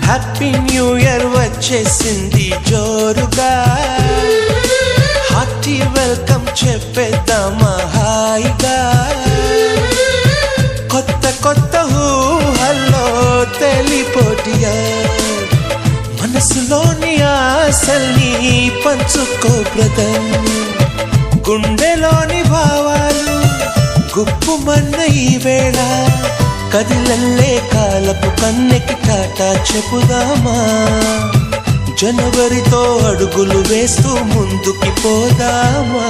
Happy new year వచ్చేసింది జోరుగా, hearty welcome చెప్పేద్దామా హాయిగా. కొత్త కొత్త ఊహల్లో తెలిపోటియా, మనసులోని ఆశల్ని పంచుకో బ్రదర్. గుండెలోని భావాలు గుప్పుమన్న ఈ వేళ, కదిలల్లే కాలపు కన్నెకి టాటా చెప్పుదామా. జనవరితో అడుగులు వేస్తూ ముందుకి పోదామా.